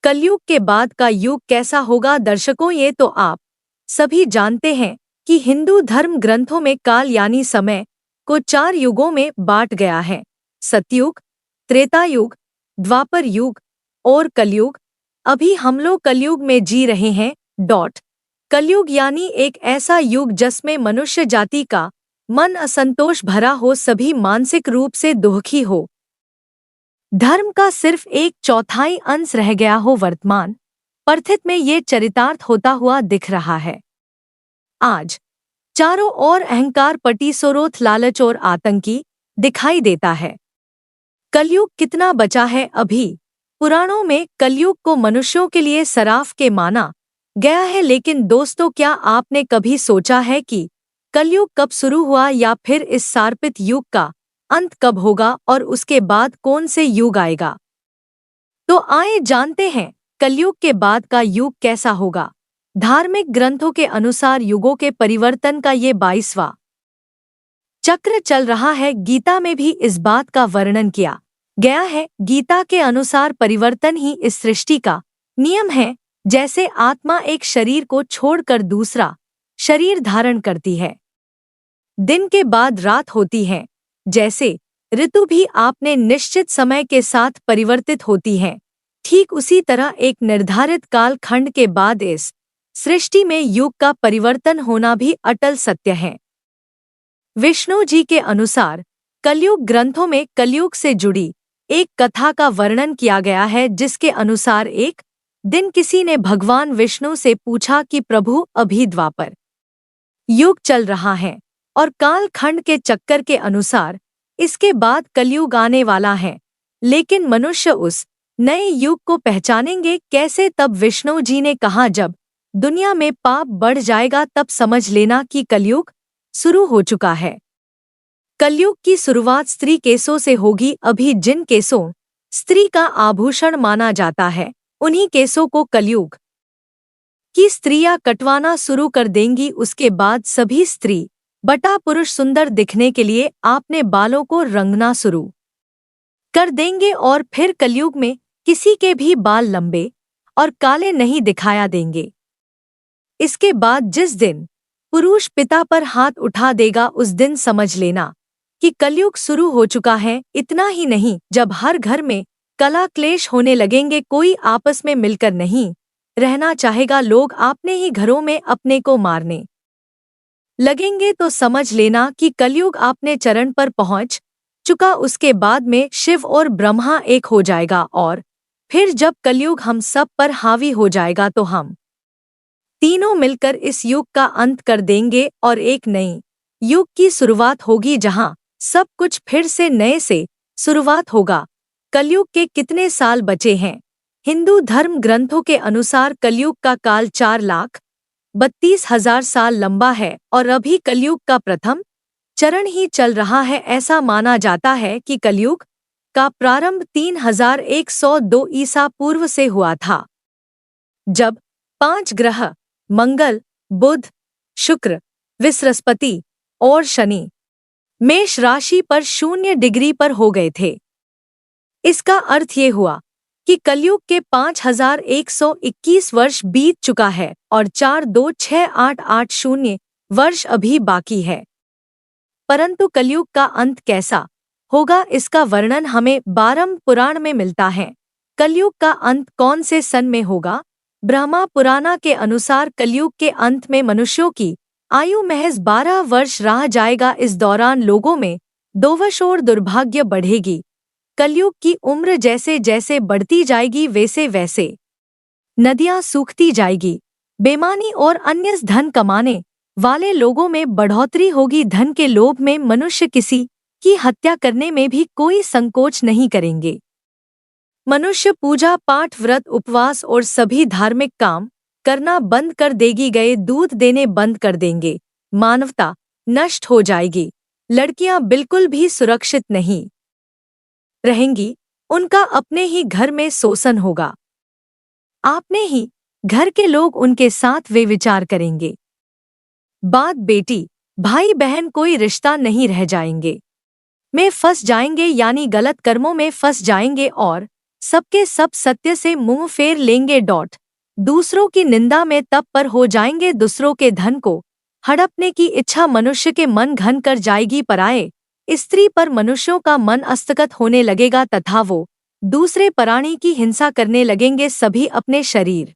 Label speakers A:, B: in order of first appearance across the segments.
A: कलयुग के बाद का युग कैसा होगा दर्शकों, ये तो आप सभी जानते हैं कि हिंदू धर्म ग्रंथों में काल यानी समय को 4 युगों में बांट गया है। सतयुग, त्रेता युग, द्वापर युग और कलयुग। अभी हम लोग कलयुग में जी रहे हैं। कलयुग यानी एक ऐसा युग जिसमें मनुष्य जाति का मन असंतोष भरा हो, सभी मानसिक रूप से दुखी हो, धर्म का सिर्फ 1/4 अंश रह गया हो। वर्तमान परिस्थिति में ये चरितार्थ होता हुआ दिख रहा है। आज चारों ओर अहंकार, पटीसोरोथ, लालच और आतंकी दिखाई देता है। कलयुग कितना बचा है अभी? पुराणों में कलयुग को मनुष्यों के लिए सराफ के माना गया है, लेकिन दोस्तों, क्या आपने कभी सोचा है कि कलयुग कब शुरू हुआ या फिर इस सार्पित युग का अंत कब होगा और उसके बाद कौन से युग आएगा? तो आइए जानते हैं कलयुग के बाद का युग कैसा होगा। धार्मिक ग्रंथों के अनुसार युगों के परिवर्तन का ये 22वां चक्र चल रहा है। गीता में भी इस बात का वर्णन किया गया है। गीता के अनुसार परिवर्तन ही इस सृष्टि का नियम है। जैसे आत्मा एक शरीर को छोड़कर दूसरा शरीर धारण करती है, दिन के बाद रात होती है, जैसे ऋतु भी आपने निश्चित समय के साथ परिवर्तित होती हैं, ठीक उसी तरह एक निर्धारित काल खंड के बाद इस सृष्टि में युग का परिवर्तन होना भी अटल सत्य है। विष्णु जी के अनुसार कलयुग ग्रंथों में कलयुग से जुड़ी एक कथा का वर्णन किया गया है, जिसके अनुसार एक दिन किसी ने भगवान विष्णु से पूछा कि प्रभु, अभी द्वापर युग चल रहा है और काल खंड के चक्कर के अनुसार इसके बाद कलयुग आने वाला है, लेकिन मनुष्य उस नए युग को पहचानेंगे कैसे? तब विष्णु जी ने कहा, जब दुनिया में पाप बढ़ जाएगा तब समझ लेना कि कलयुग शुरू हो चुका है। कलयुग की शुरुआत स्त्री केसों से होगी। अभी जिन केसों स्त्री का आभूषण माना जाता है, उन्हीं केसों को कलयुग की स्त्रियां कटवाना शुरू कर देंगी। उसके बाद सभी स्त्री बटा पुरुष सुंदर दिखने के लिए अपने बालों को रंगना शुरू कर देंगे और फिर कलयुग में किसी के भी बाल लंबे और काले नहीं दिखाया देंगे। इसके बाद जिस दिन पुरुष पिता पर हाथ उठा देगा, उस दिन समझ लेना कि कलयुग शुरू हो चुका है। इतना ही नहीं, जब हर घर में कलह क्लेश होने लगेंगे, कोई आपस में मिलकर नहीं रहना चाहेगा, लोग अपने ही घरों में अपने को मारने लगेंगे, तो समझ लेना कि कलयुग अपने चरण पर पहुंच चुका। उसके बाद में शिव और ब्रह्मा एक हो जाएगा और फिर जब कलयुग हम सब पर हावी हो जाएगा तो हम तीनों मिलकर इस युग का अंत कर देंगे और एक नई युग की शुरुआत होगी, जहां सब कुछ फिर से नए से शुरुआत होगा। कलयुग के कितने साल बचे हैं? हिंदू धर्म ग्रंथों के अनुसार कलयुग का काल 4,32,000 साल लंबा है और अभी कलयुग का प्रथम चरण ही चल रहा है। ऐसा माना जाता है कि कलयुग का प्रारंभ 3102 ईसा पूर्व से हुआ था, जब 5 ग्रह मंगल, बुध, शुक्र, बृहस्पति और शनि मेष राशि पर 0 डिग्री पर हो गए थे। इसका अर्थ ये हुआ कि कलयुग के 5121 वर्ष बीत चुका है और 426880 वर्ष अभी बाकी है। परंतु कलयुग का अंत कैसा होगा, इसका वर्णन हमें 12 पुराण में मिलता है। कलयुग का अंत कौन से सन में होगा? ब्रह्मा पुराण के अनुसार कलयुग के अंत में मनुष्यों की आयु महज 12 वर्ष रह जाएगा। इस दौरान लोगों में दोष और दुर्भाग्य बढ़ेगी। कलयुग की उम्र जैसे जैसे बढ़ती जाएगी, वैसे वैसे नदियां सूखती जाएगी। बेईमानी और अन्य धन कमाने वाले लोगों में बढ़ोतरी होगी। धन के लोभ में मनुष्य किसी की हत्या करने में भी कोई संकोच नहीं करेंगे। मनुष्य पूजा पाठ, व्रत, उपवास और सभी धार्मिक काम करना बंद कर देगी। गए दूध देने बंद कर देंगे। मानवता नष्ट हो जाएगी। लड़कियां बिल्कुल भी सुरक्षित नहीं रहेंगी। उनका अपने ही घर में शोषण होगा। आपने ही घर के लोग उनके साथ वे विचार करेंगे। बात बेटी भाई बहन कोई रिश्ता नहीं रह जाएंगे में फंस जाएंगे, यानी गलत कर्मों में फंस जाएंगे और सबके सब सत्य से मुंह फेर लेंगे। दूसरों की निंदा में तत्पर हो जाएंगे। दूसरों के धन को हड़पने की इच्छा मनुष्य के मन घन कर जाएगी। पराये स्त्री पर मनुष्यों का मन हस्तगत होने लगेगा तथा वो दूसरे प्राणी की हिंसा करने लगेंगे। सभी अपने शरीर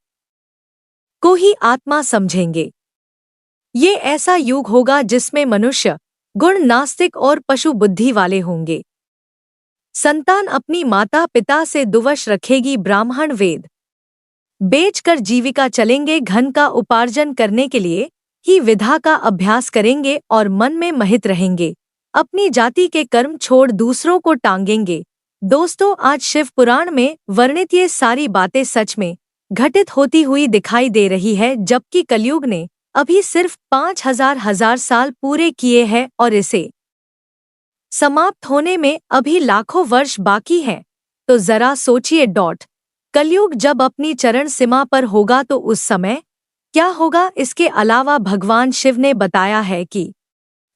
A: को ही आत्मा समझेंगे। ये ऐसा युग होगा जिसमें मनुष्य गुण नास्तिक और पशु बुद्धि वाले होंगे। संतान अपनी माता पिता से दुवश रखेगी। ब्राह्मण वेद बेचकर जीविका चलेंगे। धन का उपार्जन करने के लिए ही विधा का अभ्यास करेंगे और मन में महित रहेंगे। अपनी जाति के कर्म छोड़ दूसरों को टांगेंगे। दोस्तों, आज शिव पुराण में वर्णित ये सारी बातें सच में घटित होती हुई दिखाई दे रही है, जबकि कलयुग ने अभी सिर्फ 5000 साल पूरे किए हैं और इसे समाप्त होने में अभी लाखों वर्ष बाकी हैं। तो जरा सोचिए। कलयुग जब अपनी चरण सीमा पर होगा तो उस समय क्या होगा? इसके अलावा भगवान शिव ने बताया है कि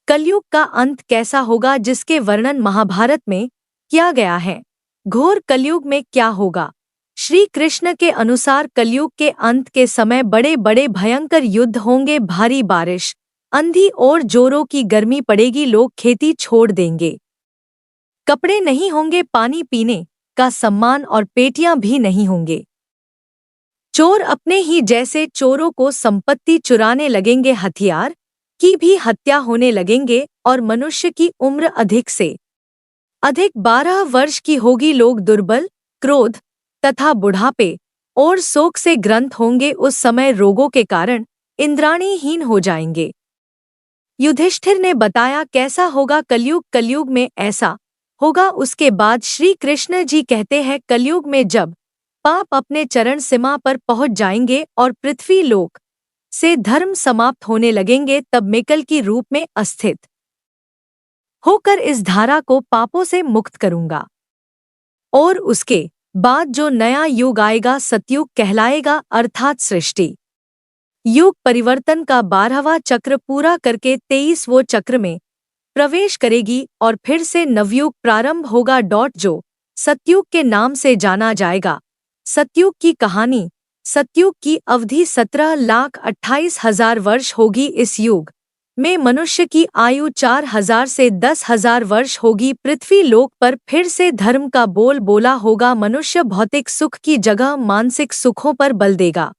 A: कलयुग का अंत कैसा होगा, जिसके वर्णन महाभारत में किया गया है। घोर कलयुग में क्या होगा? श्री कृष्ण के अनुसार कलयुग के अंत के समय बड़े बड़े भयंकर युद्ध होंगे। भारी बारिश, अंधी और जोरों की गर्मी पड़ेगी। लोग खेती छोड़ देंगे। कपड़े नहीं होंगे, पानी पीने का सम्मान और पेटियां भी नहीं होंगे। चोर अपने ही जैसे चोरों को संपत्ति चुराने लगेंगे। हथियार की भी हत्या होने लगेंगे और मनुष्य की उम्र अधिक से अधिक 12 वर्ष की होगी। लोग दुर्बल, क्रोध तथा बुढ़ापे और शोक से ग्रस्त होंगे। उस समय रोगों के कारण इंद्राणीहीन हो जाएंगे। युधिष्ठिर ने बताया कैसा होगा कलयुग। कलयुग में ऐसा होगा। उसके बाद श्री कृष्ण जी कहते हैं, कलयुग में जब पाप अपने चरण सीमा पर पहुंच जाएंगे और पृथ्वी लोक से धर्म समाप्त होने लगेंगे, तब मैं कल की रूप में अस्थित होकर इस धारा को पापों से मुक्त करूंगा और उसके बाद जो नया युग आएगा सतयुग कहलाएगा, अर्थात सृष्टि युग परिवर्तन का 12वां चक्र पूरा करके 23वें चक्र में प्रवेश करेगी और फिर से नवयुग प्रारंभ होगा। जो सतयुग के नाम से जाना जाएगा। सतयुग की कहानी। सतयुग की अवधि 17,28,000 वर्ष होगी। इस युग में मनुष्य की आयु 4000 से 10,000 वर्ष होगी। पृथ्वी लोक पर फिर से धर्म का बोल बोला होगा। मनुष्य भौतिक सुख की जगह मानसिक सुखों पर बल देगा।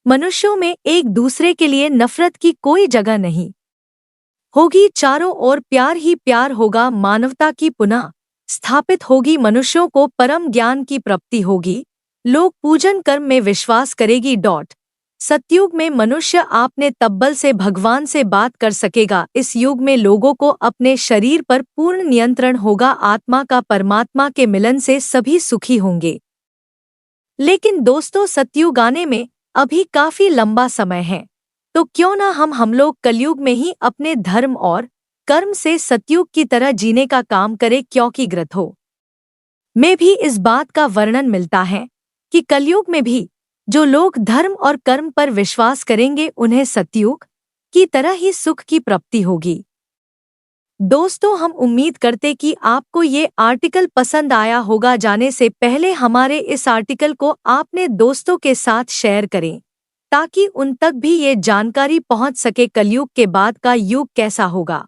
A: मनुष्यों में एक दूसरे के लिए नफरत की कोई जगह नहीं होगी। चारों ओर प्यार ही प्यार होगा। मानवता की पुनः स्थापित होगी। मनुष्यों को परम ज्ञान की प्राप्ति होगी। लोग पूजन कर्म में विश्वास करेगी। सतयुग में मनुष्य अपने तब्बल से भगवान से बात कर सकेगा। इस युग में लोगों को अपने शरीर पर पूर्ण नियंत्रण होगा। आत्मा का परमात्मा के मिलन से सभी सुखी होंगे। लेकिन दोस्तों, सतयुग आने में अभी काफी लंबा समय है, तो क्यों ना हम लोग कलयुग में ही अपने धर्म और कर्म से सतयुग की तरह जीने का काम करें, क्योंकि ग्रंथों में भी इस बात का वर्णन मिलता है कि कलयुग में भी जो लोग धर्म और कर्म पर विश्वास करेंगे उन्हें सतयुग की तरह ही सुख की प्राप्ति होगी। दोस्तों, हम उम्मीद करते कि आपको ये आर्टिकल पसंद आया होगा। जाने से पहले हमारे इस आर्टिकल को आपने दोस्तों के साथ शेयर करें ताकि उन तक भी ये जानकारी पहुंच सके कलयुग के बाद का युग कैसा होगा।